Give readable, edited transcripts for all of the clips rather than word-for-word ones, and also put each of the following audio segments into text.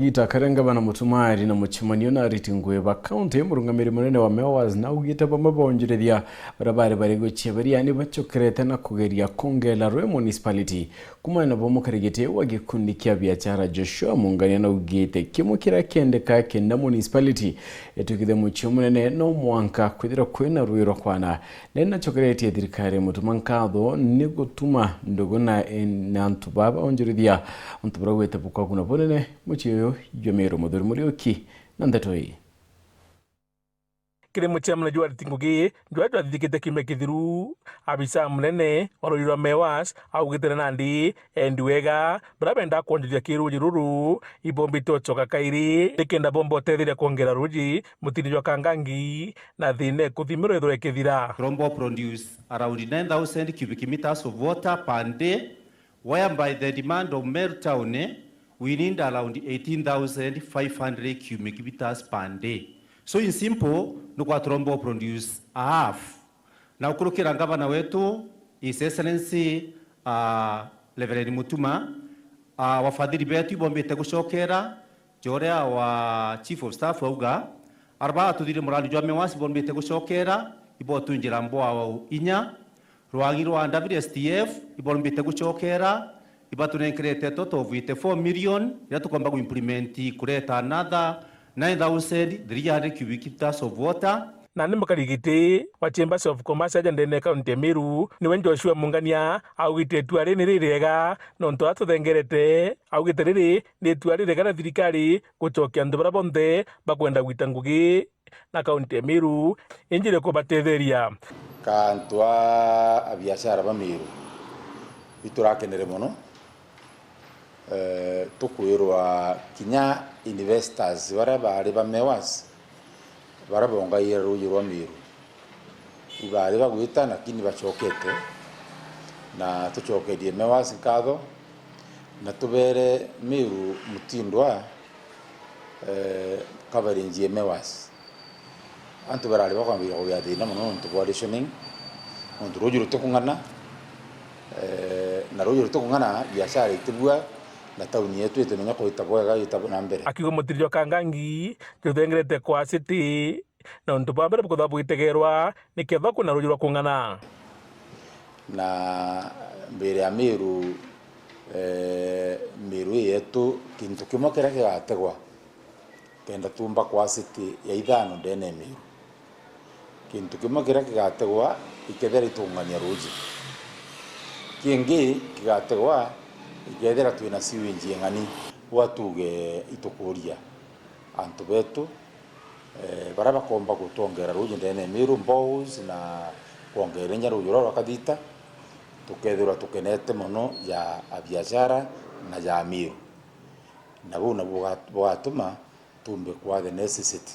Gita Karenga bana mutumari na muchimanio na ritingwe ba county murungamiri munene wa Mewas na ugita bamba bonjirethia barabare bari guchebari yani bachokerete na kugeria kongela rwe municipality kumana bomo karigete wagikundi kya biachara Joshua mungania na ugite kimukira kendeka kenda municipality etukithe muchimunene no mwanka kwithira kwina rwiro kwana nena chokerete thirikari mutumankatho ni gutuma ndogona nantu baba onjirithia untubura gwete bukwa kuna bonene muchi Yomero Muthuri Murioki na Ndatoi. Kire muchamna jwa tingugi jwa thikite kime kithiru abisa munene waroriro Mewas au gitera nandi enduega brabenda kwonjithia kiruji ruru ibombi tochoka kairi tikenda bombo tethire kuongera ruji mutini jwa kangangi na thine kuthimiro ithore kithira. Trombo produce around 9,000 cubic meters of water per day, whereby the demand of Meru town we need around 18,500 cubic meters per day. So in simple, nukwa Trombo produce a half. Na ukurukira ngavana wetu, His Excellency Reverend Mutuma, wafadhili betu ibombete gushokera, jorea wa Chief of Staff wauga, arba tudire murali jwa Mewas ibombete gushokera, ibotu njira mboa wa inya, ruangi rwa WSTF ibombete gushokera, ibatunenkerete toto vite 4 million ya tukomba kuimplement kureta another 9,300 cubic meters of water. Na nimukarigite wa Chambers of Commerce ajandene kaunti Meru niwe Joshua mungania augite tuari ni rirega nonto atuthengerete augite riri ni tuari rega na thirikari gucokia ndubara bonde bakwenda gwita ngugi na kaunti Meru injire ko batetheria kantwa abiashara ba Meru biturakenere muno tukwirwa kinya investors bari ba Mewas barabonga yeru rwa Meru ibari bagwita nakini bachokete na tuchokedie Mewas nkatho na tubere Meru mutindwa covering Mewas antu barali bakwambira kuyathina muno ntu conditioning ntu rujuru tukungana na rujuru tukungana biashara itibua na tauni yetu itemenya kuita bwega itabona mbere akigo mutirio kangangi tuthengerete kwa city na ntu bambere bukothabu itegerwa niketha kuna rujuru kungana na mbere ya Meru Meru yetu kintu kimwe kira kigategwa kenda tumba kwa city ya ithano ndene Meru kintu kimwe kira kigategwa ikethera itungania ruji kingi kigategwa igethera twina siwinji ngani watuge itukuria antu betu baraba komba gutongera ruji ndene Meru mbows na kuongerenya ruji rwa kadita tukethura tukenete muno ya biashara na ya Meru na buna bwatuma tumbe kwa the necessity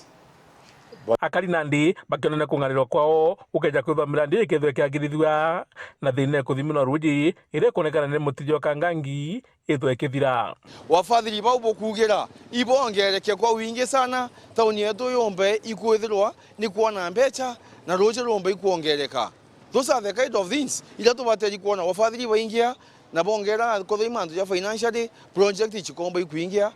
akari nandi bakionana kunganirwa kwao ukeja kwitha mirandi ikethwe kiagirithua na thine kuthimina ruji ire konekana ne mutijo kangangi ithwe kithira wafadhili bau bokugira ibongereke kwa wingi sana tauni yetu yombe ikwithirwa ni kuona mbecha na ruji rombe ikuongereka. Those are the kind of things ila tubateri kuona wafadhili baingia na bongera kuthima ndu ya financially project ichikomba ikuingia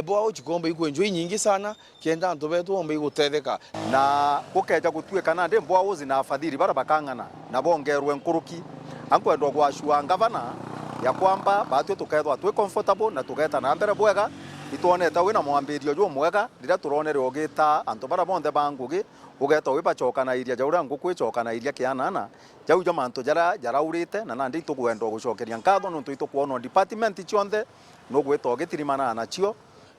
boa chikomba ikwenjoi nyingi sana kienda ndu betu ombe igutetheka na kukeja gutweka na ndembo auzi na afadhili bara bakangana na bongerwe nkuruki ankwendwa gwashua ngavana ya kwamba batu tukethwa twi comfortable na tugeta na mbere bwega ituoneta wina mwambirio jwo mwega rira turonere ogita antu bara bonde bangugi ugeta wiba chokana iria jaura nguku chokana iria kianana jau jo mantu jara urite na nandi tugwenda gucokeria nkatho nuntu itukuona department chionde no gweta ogitirimana na chio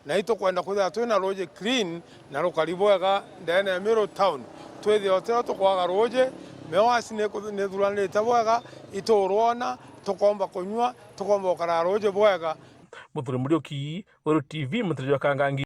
na itukwenda kwitha twina roje clean na rukari bwega ndene Meru town twithi otero tukwaga roje Mewas ne thuranite bwega iturwona tukomba kunywa tukomba ukara roje bwega. Muthuri Murioki, Wero TV, Mutrio Kangangi.